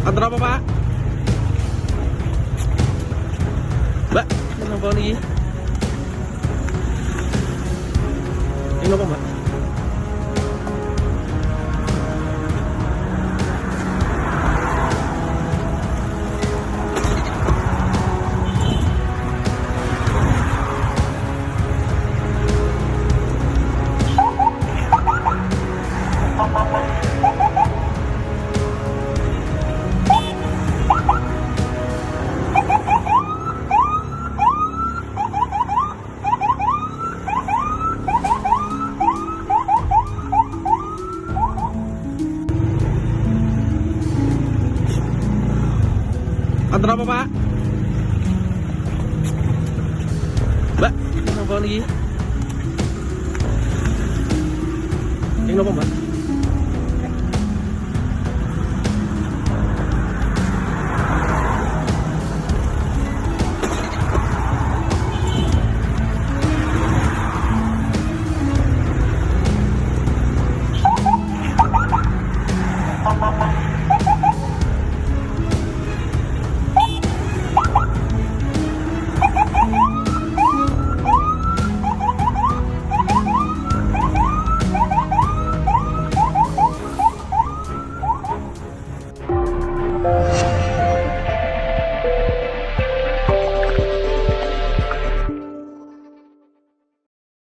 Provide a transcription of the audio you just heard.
Antara apa pak? Mbak, kenapa nih? Ini apa mbak? Antara apa pak? Mbak, kenapa nih? Ini apa mbak?